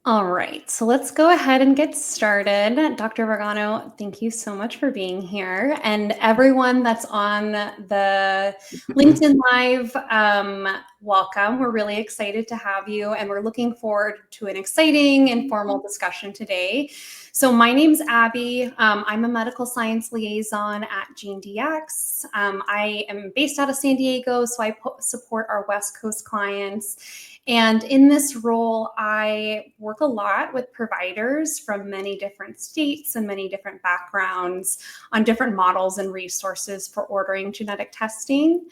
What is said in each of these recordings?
All right, so let's go ahead and get started. Dr. Vergano, thank you so much for being here. And everyone that's on the LinkedIn Live, welcome. We're really excited to have you, and we're looking forward to an exciting, informal discussion today. So my name's Abby. I'm a medical science liaison at GeneDx. I am based out of San Diego, so I support our West Coast clients. And in this role, I work a lot with providers from many different states and many different backgrounds on different models and resources for ordering genetic testing.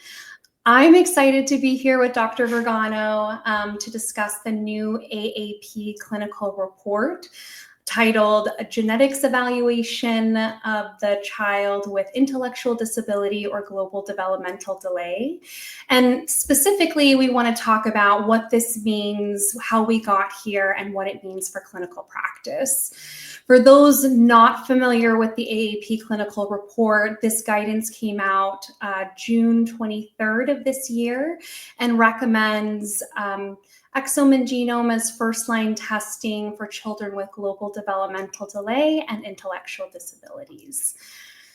I'm excited to be here with Dr. Vergano to discuss the new AAP clinical report titled Genetics Evaluation of the Child with Intellectual Disability or Global Developmental Delay. And specifically, we want to talk about what this means, how we got here, and what it means for clinical practice. For those not familiar with the AAP clinical report, this guidance came out June 23rd of this year and recommends Exome and genome as first-line testing for children with global developmental delay and intellectual disabilities.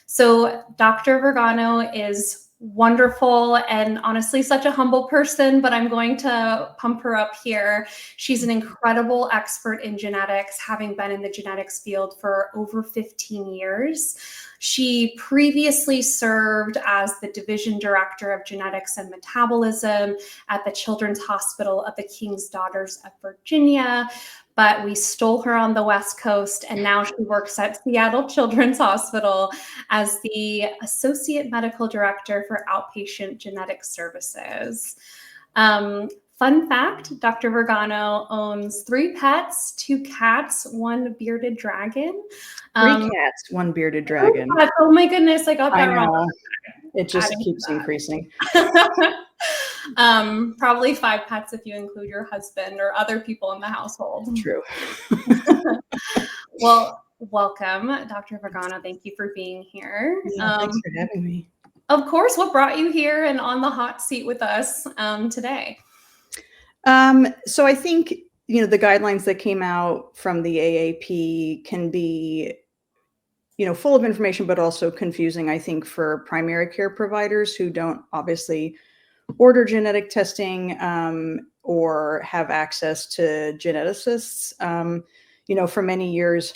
So Dr. Vergano is wonderful and honestly such a humble person, but I'm going to pump her up here. She's an incredible expert in genetics, having been in the genetics field for over 15 years. She previously served as the Division Director of Genetics and Metabolism at the Children's Hospital of the King's Daughters of Virginia, but we stole her on the West Coast, and now she works at Seattle Children's Hospital as the Associate Medical Director for Outpatient Genetic Services. Fun fact, Dr. Vergano owns 3 pets, 2 cats, 1 bearded dragon. 3 cats, 1 bearded dragon. Oh my goodness, I got that wrong. It just keeps increasing. Probably 5 pets if you include your husband or other people in the household. True. Well, welcome, Dr. Vergano. Thank you for being here. Yeah, thanks for having me. Of course, what brought you here and on the hot seat with us today? So I think, the guidelines that came out from the AAP can be, full of information, but also confusing, I think, for primary care providers who don't obviously order genetic testing or have access to geneticists. For many years,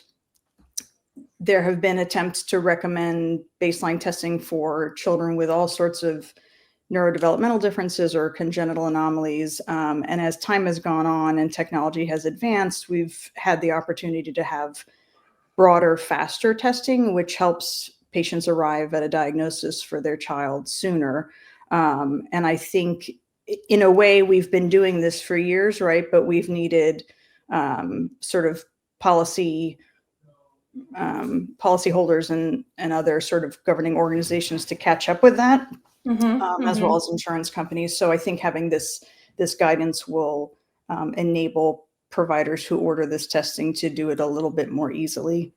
there have been attempts to recommend baseline testing for children with all sorts of neurodevelopmental differences or congenital anomalies. And as time has gone on and technology has advanced, we've had the opportunity to have broader, faster testing, which helps patients arrive at a diagnosis for their child sooner. And I think in a way we've been doing this for years, right? But we've needed sort of policyholders and other sort of governing organizations to catch up with that. As well as insurance companies. So I think having this guidance will enable providers who order this testing to do it a little bit more easily.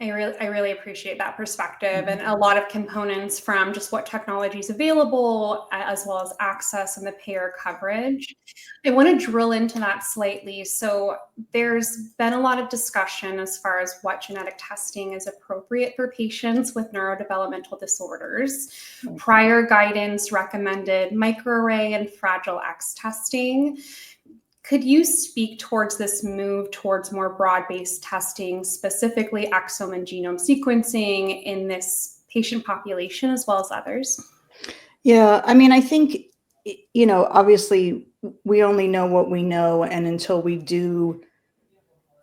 I really appreciate that perspective, and a lot of components from just what technology is available, as well as access and the payer coverage. I want to drill into that slightly. So there's been a lot of discussion as far as what genetic testing is appropriate for patients with neurodevelopmental disorders. Prior guidance recommended microarray and Fragile X testing. Could you speak towards this move towards more broad-based testing, specifically exome and genome sequencing in this patient population as well as others? Yeah, I mean, I think, obviously we only know what we know, and until we do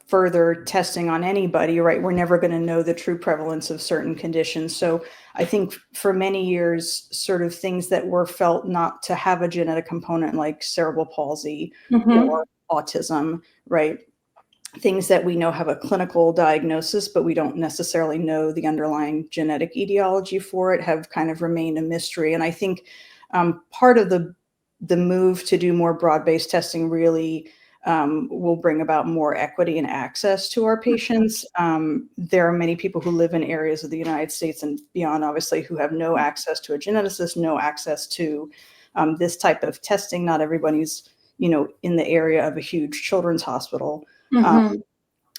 further testing on anybody, right, we're never going to know the true prevalence of certain conditions. So I think for many years, sort of things that were felt not to have a genetic component like cerebral palsy or autism, right, things that we know have a clinical diagnosis, but we don't necessarily know the underlying genetic etiology for it, have kind of remained a mystery. And I think part of the move to do more broad-based testing really will bring about more equity and access to our patients. There are many people who live in areas of the United States and beyond, obviously, who have no access to a geneticist, no access to this type of testing. Not everybody's, in the area of a huge children's hospital. Mhm.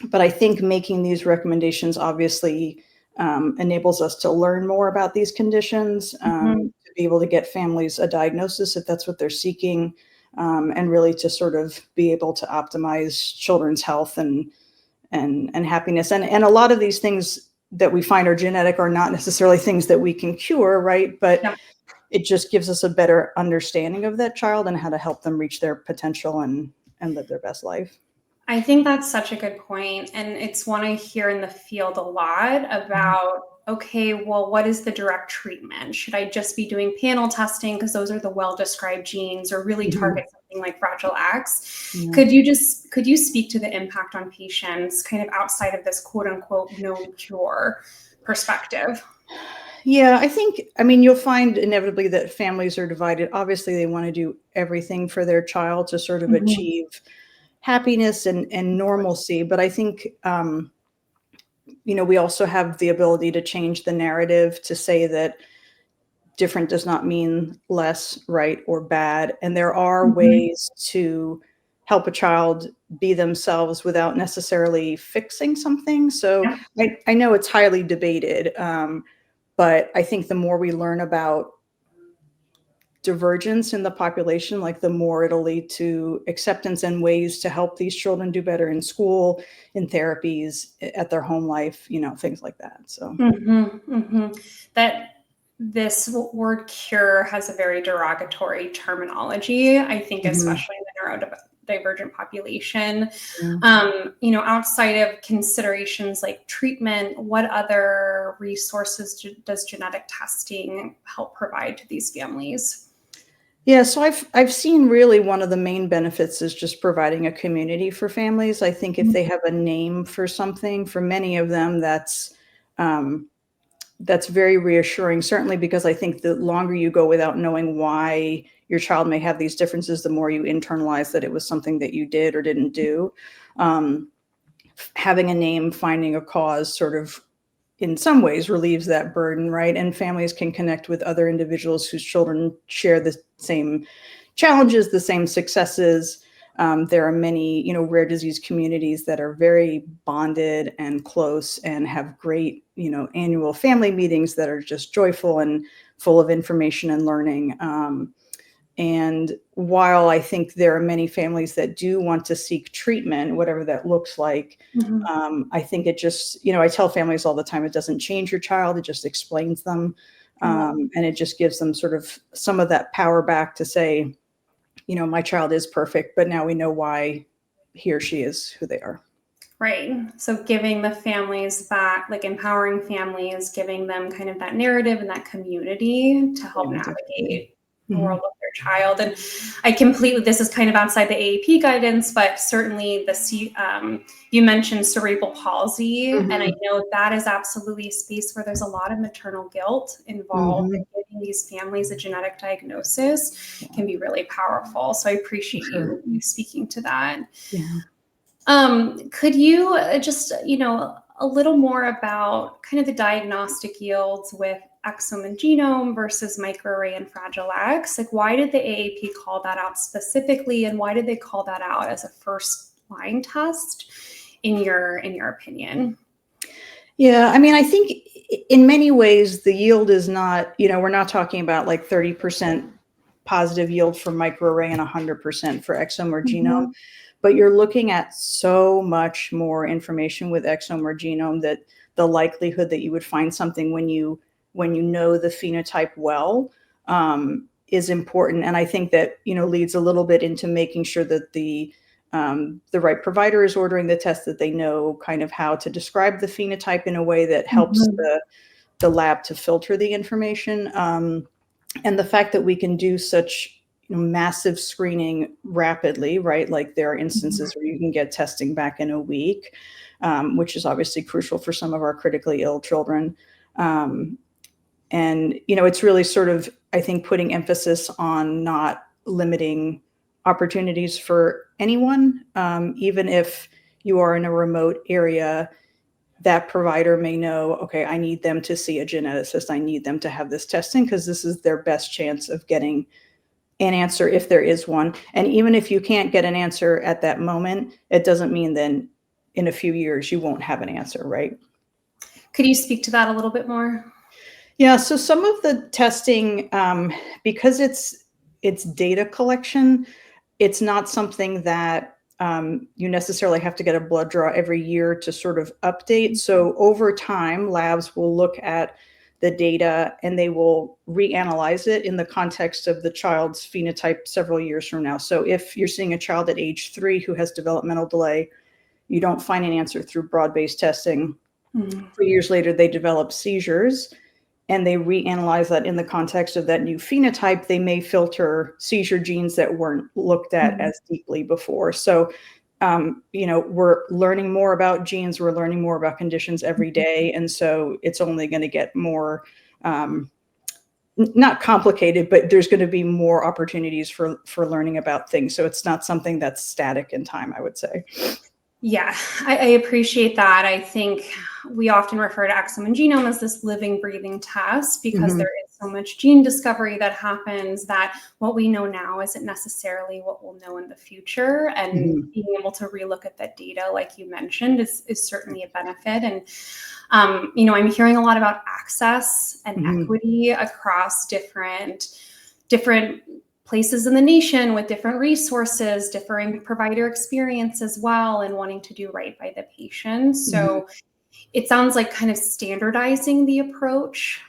But I think making these recommendations obviously enables us to learn more about these conditions, Mhm. to be able to get families a diagnosis if that's what they're seeking, and really to sort of be able to optimize children's health and happiness. And a lot of these things that we find are genetic are not necessarily things that we can cure, right? But Yeah. it just gives us a better understanding of that child and how to help them reach their potential and live their best life. I think that's such a good point, and it's one I hear in the field a lot about, okay, well, what is the direct treatment? Should I just be doing panel testing because those are the well-described genes, or really Mhm. target something like Fragile X? Yeah. Could you speak to the impact on patients kind of outside of this quote unquote no cure perspective? Yeah, I mean, you'll find inevitably that families are divided. Obviously, they want to do everything for their child to sort of Mhm. achieve happiness and normalcy. But I think, we also have the ability to change the narrative to say that different does not mean less, right, or bad. And there are Mhm. ways to help a child be themselves without necessarily fixing something. So Yeah. I know it's highly debated, but I think the more we learn about divergence in the population, like the more it'll lead to acceptance and ways to help these children do better in school, in therapies, at their home life, things like that. So, Mhm, mhm. That this word cure has a very derogatory terminology, I think, mhm, especially in the neurodivergent population. yeah. Outside of considerations like treatment, what other resources does genetic testing help provide to these families? Yeah, so I've seen really one of the main benefits is just providing a community for families. I think if they have a name for something, for many of them, um, that's very reassuring, certainly because I think the longer you go without knowing why your child may have these differences, the more you internalize that it was something that you did or didn't do. Um, Having a name, finding a cause sort of in some ways relieves that burden, right? And families can connect with other individuals whose children share the same challenges, the same successes. There are many, rare disease communities that are very bonded and close and have great, annual family meetings that are just joyful and full of information and learning. And while I think there are many families that do want to seek treatment, whatever that looks like, Mhm. I think it just, I tell families all the time, it doesn't change your child, it just explains them. I love And it just gives them sort of some of that power back to say, my child is perfect, but now we know why he or she is who they are. Right. So giving the families back, like empowering families, giving them kind of that narrative and that community to help Yeah, definitely. navigate the Mhm. world of their child. And this is kind of outside the AAP guidance, but certainly you mentioned cerebral palsy. And I Mhm. know that is absolutely a space where there's a lot of maternal guilt involved. Mhm. And giving these families a genetic diagnosis Yeah, can be really powerful. So I for appreciate sure. you speaking to that. Yeah. Could you just, a little more about kind of the diagnostic yields with exome and genome versus microarray and Fragile X? Like, why did the AAP call that out specifically, and why did they call that out as a first line test, in your opinion? Yeah, I mean, I think in many ways the yield is not, we're not talking about like 30% positive yield for microarray and 100% for exome or genome, Mhm. but you're looking at so much more information with exome or genome that the likelihood that you would find something when you know the phenotype well, is important. And I think that, leads a little bit into making sure that the right provider is ordering the test, that they know kind of how to describe the phenotype in a way that helps Mhm. the lab to filter the information. And the fact that we can do such, massive screening rapidly, right? Like there are Mhm. instances where you can get testing back in a week, which is obviously crucial for some of our critically ill children. Um, and, it's really sort of, I think, putting emphasis on not limiting opportunities for anyone, even if you are in a remote area. That provider may know, okay, I need them to see a geneticist. I need them to have this testing because this is their best chance of getting an answer if there is one. And even if you can't get an answer at that moment, it doesn't mean then in a few years you won't have an answer, right? Could you speak to that a little bit more? Yeah, so some of the testing, because it's data collection, it's not something that you necessarily have to get a blood draw every year to sort of update. So over time, labs will look at the data and they will reanalyze it in the context of the child's phenotype several years from now. So if you're seeing a child at age 3 who has developmental delay, you don't find an answer through broad-based testing. 3 years later, they develop seizures, and they reanalyze that in the context of that new phenotype. They may filter seizure genes that weren't looked at as deeply before. So, we're learning more about genes, we're learning more about conditions every day. And so it's only going to get more, not complicated, but there's going to be more opportunities for learning about things. So it's not something that's static in time, I would say. Yeah, I appreciate that. I think we often refer to exome and genome as this living, breathing test because there is so much gene discovery that happens that what we know now isn't necessarily what we'll know in the future. And being able to relook at that data, like you mentioned, is certainly a benefit. And, I'm hearing a lot about access and equity across different places in the nation with different resources, differing provider experience as well, and wanting to do right by the patient. So it sounds like kind of standardizing the approach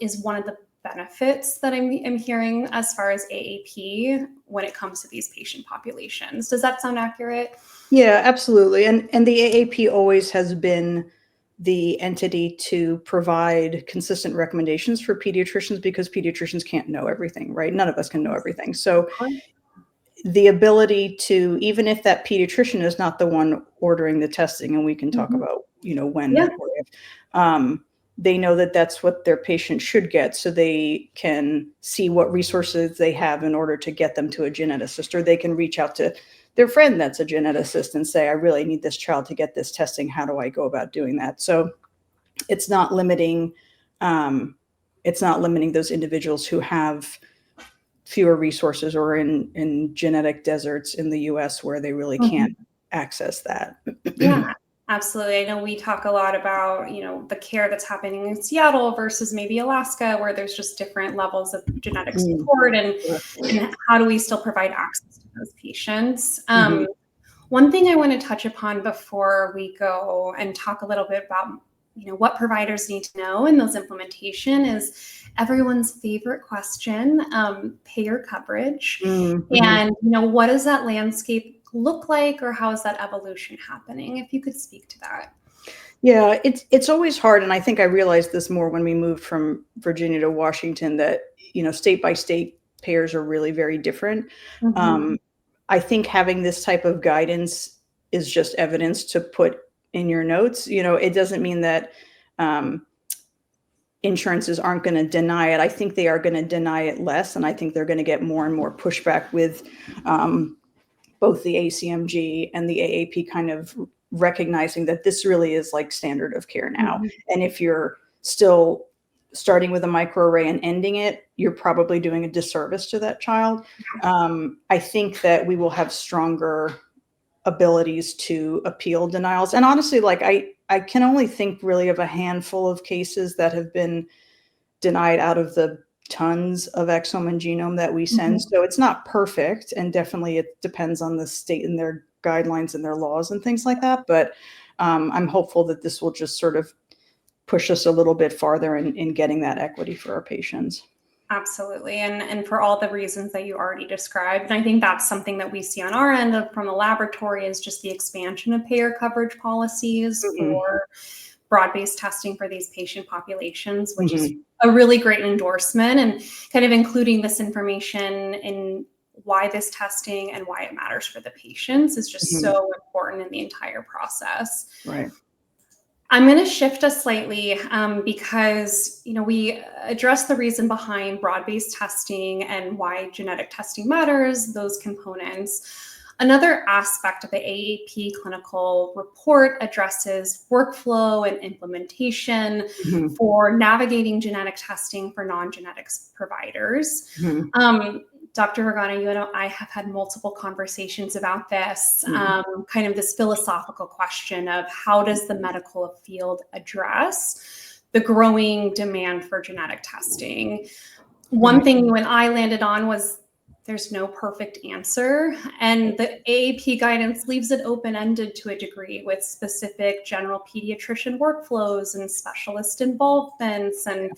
is one of the benefits that I'm hearing as far as AAP when it comes to these patient populations. Does that sound accurate? Yeah, absolutely. And the AAP always has been the entity to provide consistent recommendations for pediatricians because pediatricians can't know everything, right? None of us can know everything. So the ability to, even if that pediatrician is not the one ordering the testing, and we can talk about, when or if, they know that that's what their patient should get, so they can see what resources they have in order to get them to a geneticist, or they can reach out to their friend that's a geneticist and say, I really need this child to get this testing. How do I go about doing that? So it's not limiting those individuals who have fewer resources or in genetic deserts in the US where they really can't access that. Yeah, absolutely. I know we talk a lot about, the care that's happening in Seattle versus maybe Alaska, where there's just different levels of genetic support and how do we still provide access to those patients? One thing I want to touch upon before we go and talk a little bit about what providers need to know in those implementation is everyone's favorite question, payer coverage. And, what does that landscape look like, or how is that evolution happening? If you could speak to that. Yeah, it's always hard. And I think I realized this more when we moved from Virginia to Washington that, state by state payers are really very different. I think having this type of guidance is just evidence to put in your notes. It doesn't mean that insurances aren't going to deny it. I think they are going to deny it less, and I think they're going to get more and more pushback with both the ACMG and the AAP kind of recognizing that this really is like standard of care now. And if you're still starting with a microarray and ending it, you're probably doing a disservice to that child. I think that we will have stronger abilities to appeal denials. And honestly, I can only think really of a handful of cases that have been denied out of the tons of exome and genome that we send. So it's not perfect. And definitely it depends on the state and their guidelines and their laws and things like that. But I'm hopeful that this will just sort of push us a little bit farther in getting that equity for our patients. Absolutely. And for all the reasons that you already described. And I think that's something that we see on our end from the laboratory is just the expansion of payer coverage policies for broad-based testing for these patient populations, which is a really great endorsement, and kind of including this information in why this testing and why it matters for the patients is just so important in the entire process. Right. I'm going to shift us slightly because, we address the reason behind broad-based testing and why genetic testing matters, those components. Another aspect of the AAP clinical report addresses workflow and implementation for navigating genetic testing for non-genetics providers. Dr. Vergano, you and I have had multiple conversations about this, kind of this philosophical question of how does the medical field address the growing demand for genetic testing? One thing you and I landed on was there's no perfect answer. And the AAP guidance leaves it open-ended to a degree with specific general pediatrician workflows and specialist involvements. And,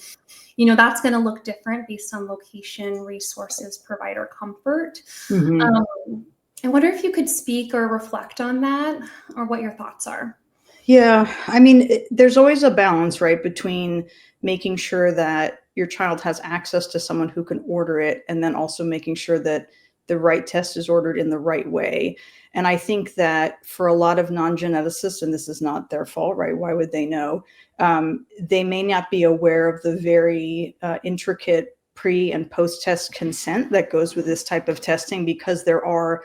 that's going to look different based on location, resources, provider comfort. I wonder if you could speak or reflect on that or what your thoughts are. Yeah, I mean, there's always a balance, right, between making sure that your child has access to someone who can order it, and then also making sure that the right test is ordered in the right way. And I think that for a lot of non-geneticists, and this is not their fault, right? Why would they know? They may not be aware of the very intricate pre and post-test consent that goes with this type of testing, because there are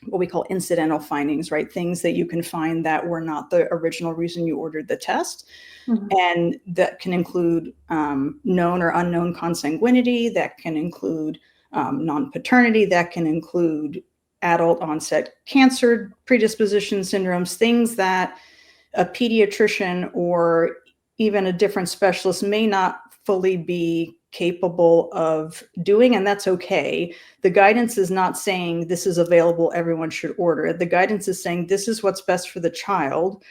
what we call incidental findings, right? Things that you can find that were not the original reason you ordered the test. And that can include known or unknown consanguinity, that can include non-paternity, that can include adult onset cancer predisposition syndromes, things that a pediatrician or even a different specialist may not fully be capable of doing, and that's okay. The guidance is not saying this is available, everyone should order it. The guidance is saying this is what's best for the child.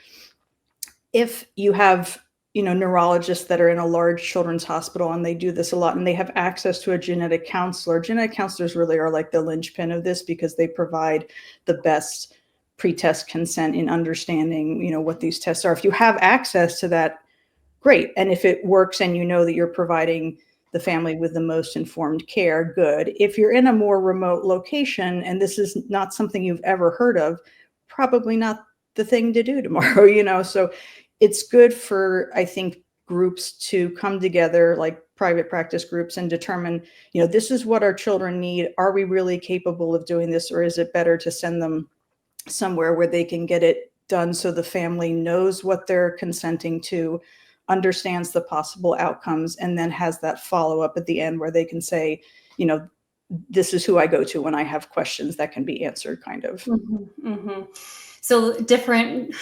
If you have, neurologists that are in a large children's hospital, and they do this a lot, and they have access to a genetic counselor. Genetic counselors really are like the linchpin of this, because they provide the best pre-test consent in understanding, what these tests are. If you have access to that, great. And if it works and you know that you're providing the family with the most informed care, good. If you're in a more remote location and this is not something you've ever heard of, probably not the thing to do tomorrow, So it's good for, I think, groups to come together, like private practice groups, and determine, this is what our children need. Are we really capable of doing this? Or is it better to send them somewhere where they can get it done so the family knows what they're consenting to, understands the possible outcomes, and then has that follow-up at the end where they can say, this is who I go to when I have questions that can be answered, kind of. So different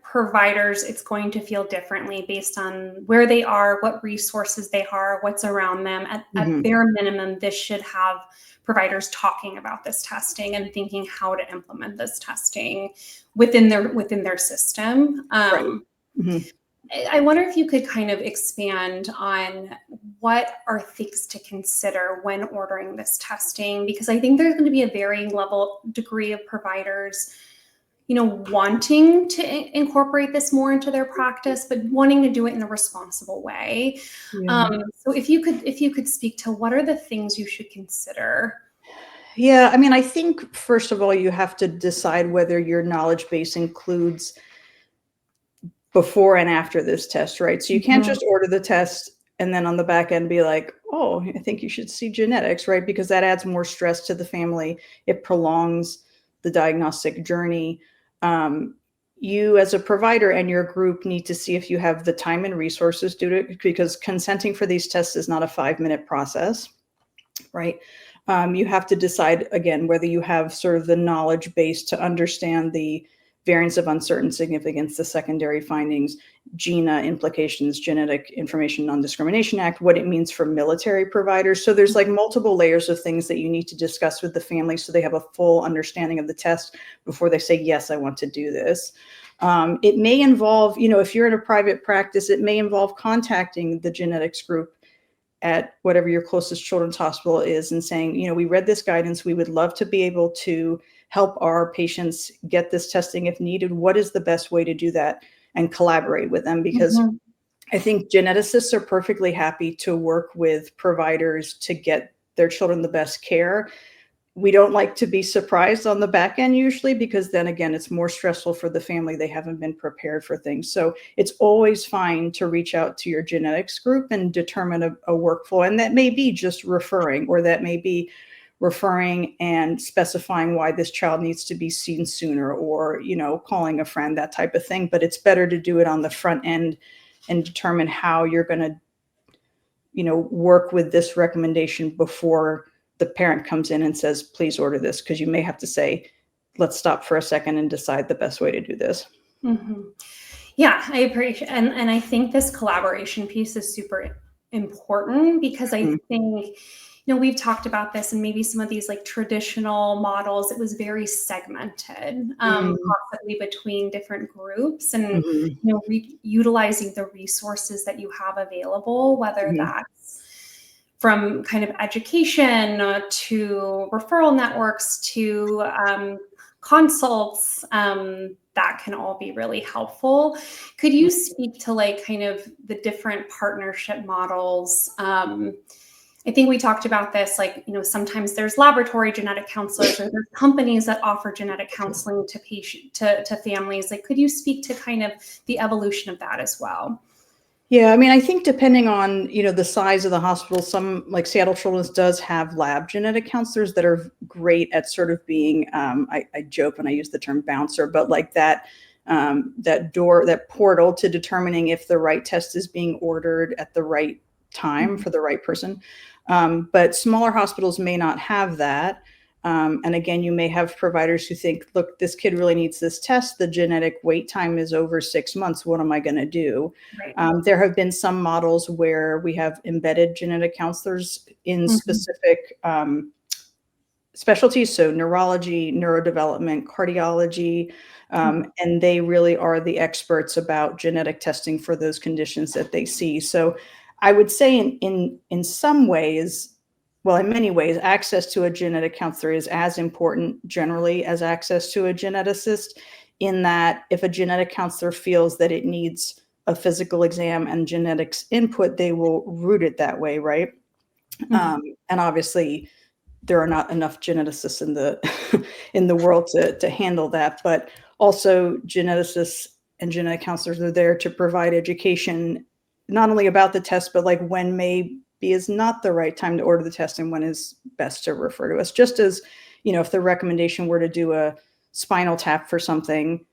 providers, it's going to feel differently based on where they are, what resources they are, what's around them. At bare minimum, this should have providers talking about this testing and thinking how to implement this testing within their system. I wonder if you could kind of expand on what are things to consider when ordering this testing, because I think there's going to be a varying degree of providers, wanting to incorporate this more into their practice, but wanting to do it in a responsible way. So if you could speak to what are the things you should consider. Yeah, I mean, I think first of all, you have to decide whether your knowledge base includes before and after this test, right? So you can't just order the test and then on the back end be like, oh, I think you should see genetics, right? Because that adds more stress to the family. It prolongs the diagnostic journey. You as a provider and your group need to see if you have the time and resources to do it, because consenting for these tests is not a 5-minute process, right? You have to decide, again, whether you have sort of the knowledge base to understand the variants of uncertain significance, the secondary findings, GINA implications, Genetic Information Non-Discrimination Act, what it means for military providers. So there's like multiple layers of things that you need to discuss with the family so they have a full understanding of the test before they say, yes, I want to do this. It may involve, if you're in a private practice, it may involve contacting the genetics group at whatever your closest children's hospital is and saying, we read this guidance. We would love to be able to help our patients get this testing if needed. What is the best way to do that? And collaborate with them, because I think geneticists are perfectly happy to work with providers to get their children the best care. We don't like to be surprised on the back end usually, because then again, it's more stressful for the family. They haven't been prepared for things. So it's always fine to reach out to your genetics group and determine a workflow. And that may be just referring, or that may be referring and specifying why this child needs to be seen sooner, or, calling a friend, that type of thing. But it's better to do it on the front end and determine how you're going to, work with this recommendation before the parent comes in and says, please order this, because you may have to say, let's stop for a second and decide the best way to do this. Mm-hmm. Yeah, I appreciate, and I think this collaboration piece is super important, because I think, we've talked about this, and maybe some of these like traditional models, it was very segmented, possibly between different groups, and utilizing the resources that you have available, whether that's from kind of education to referral networks to consults, that can all be really helpful. Could you speak to like kind of the different partnership models? I think we talked about this, like, sometimes there's laboratory genetic counselors, or there's companies that offer genetic counseling to families. Like, could you speak to kind of the evolution of that as well? Yeah, I mean, I think depending on, the size of the hospital, some like Seattle Children's does have lab genetic counselors that are great at sort of being, I joke when I use the term bouncer, but like that portal to determining if the right test is being ordered at the right time for the right person. But smaller hospitals may not have that. And again, you may have providers who think, look, this kid really needs this test. The genetic wait time is over 6 months. What am I going to do? Right. There have been some models where we have embedded genetic counselors in specific specialties. So neurology, neurodevelopment, cardiology, and they really are the experts about genetic testing for those conditions that they see. So I would say in some ways, well, in many ways, access to a genetic counselor is as important generally as access to a geneticist, in that if a genetic counselor feels that it needs a physical exam and genetics input, they will route it that way, right? And obviously, there are not enough geneticists in the world to handle that, but also geneticists and genetic counselors are there to provide education, not only about the test, but like when maybe is not the right time to order the test and when is best to refer to us. Just as, if the recommendation were to do a spinal tap for something,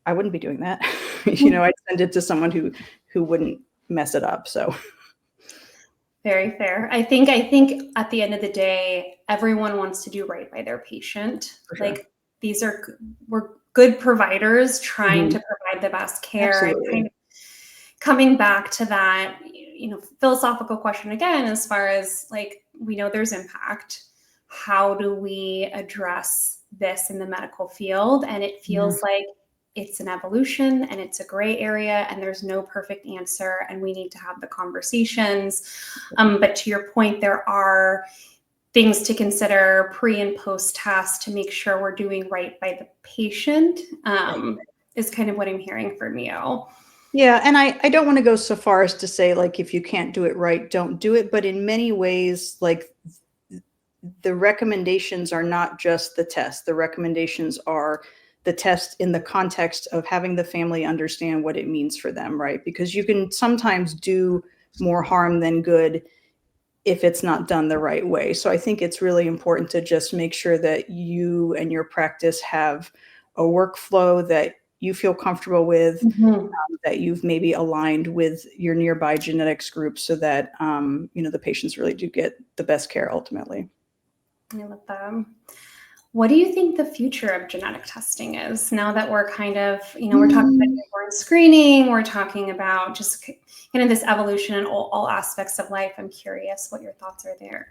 I wouldn't be doing that. I'd send it to someone who wouldn't mess it up. So very fair. I think at the end of the day, everyone wants to do right by their patient. Sure. Like, we're good providers trying to provide the best care. Absolutely. And kind of coming back to that, philosophical question again, as far as like, we know there's impact. How do we address this in the medical field? And it feels like it's an evolution and it's a gray area and there's no perfect answer, and we need to have the conversations. But to your point, there are things to consider pre and post test to make sure we're doing right by the patient, is kind of what I'm hearing from you. Yeah. And I don't want to go so far as to say, like, if you can't do it right, don't do it. But in many ways, like, the recommendations are not just the test. The recommendations are the test in the context of having the family understand what it means for them, right? Because you can sometimes do more harm than good if it's not done the right way. So I think it's really important to just make sure that you and your practice have a workflow that you feel comfortable with, that you've maybe aligned with your nearby genetics group, so that the patients really do get the best care ultimately. I love that. What do you think the future of genetic testing is now that we're kind of, we're talking about newborn screening, we're talking about just kind of this evolution in all aspects of life? I'm curious what your thoughts are there.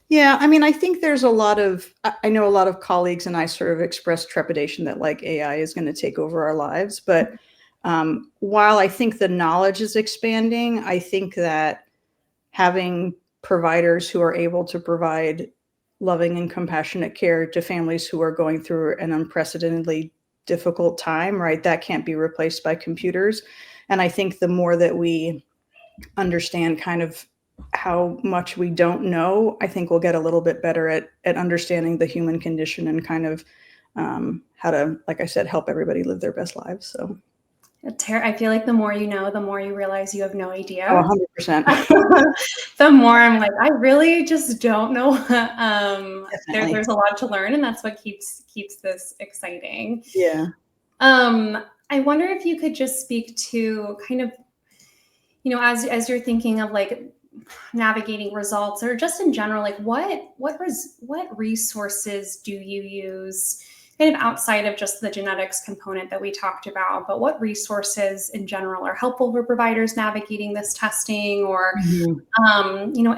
Yeah, I mean, I think there's I know a lot of colleagues and I sort of expressed trepidation that like AI is going to take over our lives. But while I think the knowledge is expanding, I think that having providers who are able to provide loving and compassionate care to families who are going through an unprecedentedly difficult time, right, that can't be replaced by computers. And I think the more that we understand kind of how much we don't know, I think we'll get a little bit better at understanding the human condition and kind of how to, like I said, help everybody live their best lives. So I feel like the more you know, the more you realize you have no idea. Oh, 100%. The more I'm like, I really just don't know. There's a lot to learn, and that's what keeps this exciting. Yeah. I wonder if you could just speak to kind of, as you're thinking of like navigating results, or just in general, like what resources do you use kind of outside of just the genetics component that we talked about, but what resources in general are helpful for providers navigating this testing, or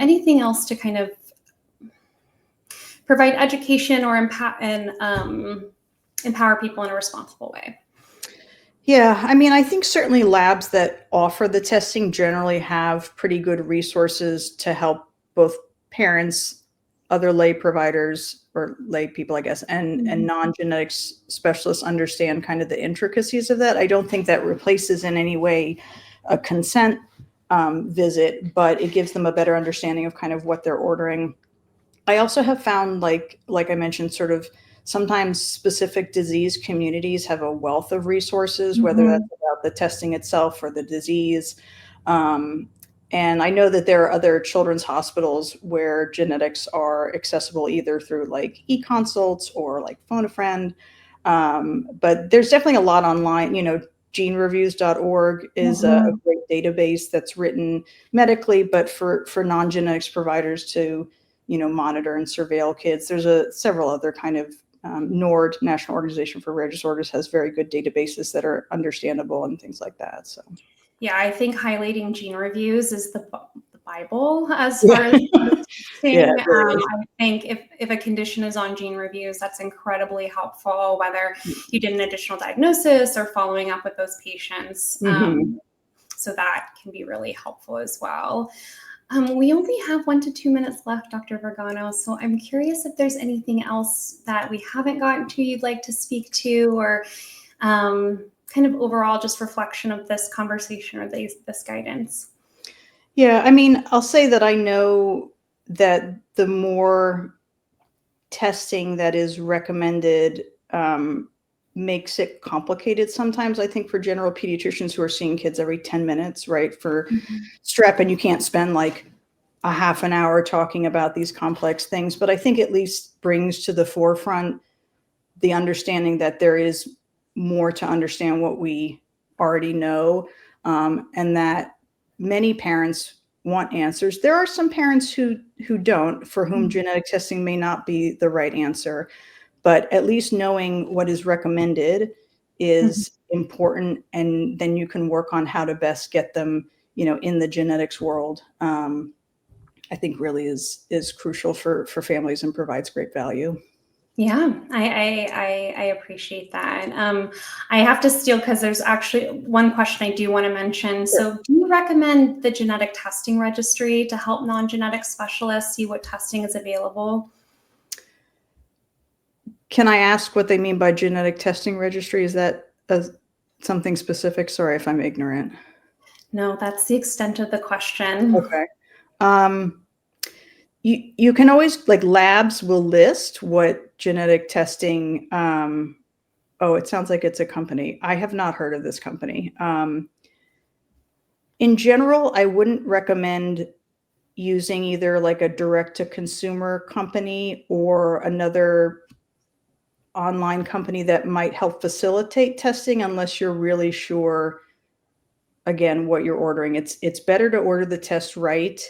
anything else to kind of provide education or empower people in a responsible way? Yeah, I mean, I think certainly labs that offer the testing generally have pretty good resources to help both parents, other lay providers or lay people, I guess, and non-genetics specialists understand kind of the intricacies of that. I don't think that replaces in any way a consent visit, but it gives them a better understanding of kind of what they're ordering. I also have found, like I mentioned, sort of sometimes specific disease communities have a wealth of resources, whether that's about the testing itself or the disease. And I know that there are other children's hospitals where genetics are accessible either through like e-consults or like Phone a Friend. But there's definitely a lot online. GeneReviews.org is a great database that's written medically, but for non-genetics providers to monitor and surveil kids. There's several other kind of NORD, National Organization for Rare Disorders, has very good databases that are understandable and things like that. So, yeah, I think highlighting gene reviews is the Bible as far as testing. I think if a condition is on gene reviews, that's incredibly helpful, whether you did an additional diagnosis or following up with those patients. So that can be really helpful as well. We only have 1 to 2 minutes left, Dr. Vergano, so I'm curious if there's anything else that we haven't gotten to you'd like to speak to, or kind of overall just reflection of this conversation or this guidance. Yeah, I mean, I'll say that I know that the more testing that is recommended makes it complicated sometimes, I think, for general pediatricians who are seeing kids every 10 minutes, right, for strep, and you can't spend like a half an hour talking about these complex things. But I think at least brings to the forefront the understanding that there is more to understand what we already know, and that many parents want answers. There are some parents who don't, for whom genetic testing may not be the right answer. But at least knowing what is recommended is important, and then you can work on how to best get them, in the genetics world. I think really is crucial for families and provides great value. Yeah, I appreciate that. I have to steal because there's actually one question I do want to mention. So do you recommend the genetic testing registry to help non-genetic specialists see what testing is available? Can I ask what they mean by genetic testing registry? Is that something specific? Sorry if I'm ignorant. No, that's the extent of the question. Okay. You can always, like, labs will list what genetic testing, it sounds like it's a company. I have not heard of this company. In general, I wouldn't recommend using either like a direct to consumer company or another online company that might help facilitate testing unless you're really sure, again, what you're ordering. It's better to order the test right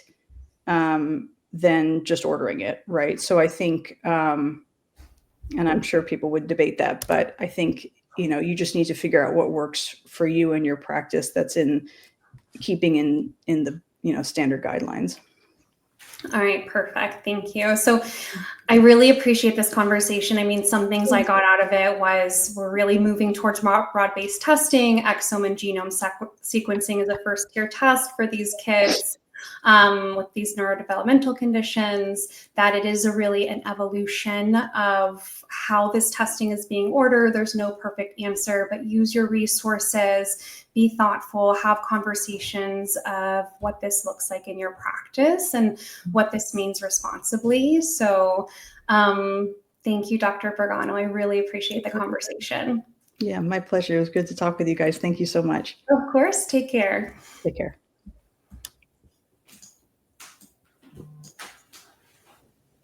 than just ordering it, right? So I think, and I'm sure people would debate that, but I think, you just need to figure out what works for you and your practice that's in keeping in the, standard guidelines. All right, perfect. Thank you. So I really appreciate this conversation. I mean, some things I got out of it was we're really moving towards broad-based testing. Exome and genome sequencing is a first-tier test for these kids with these neurodevelopmental conditions, that it is really an evolution of how this testing is being ordered. There's no perfect answer, but use your resources, be thoughtful, have conversations of what this looks like in your practice and what this means responsibly. So thank you, Dr. Vergano. I really appreciate the conversation. Yeah, my pleasure. It was good to talk with you guys. Thank you so much. Of course. Take care. Take care.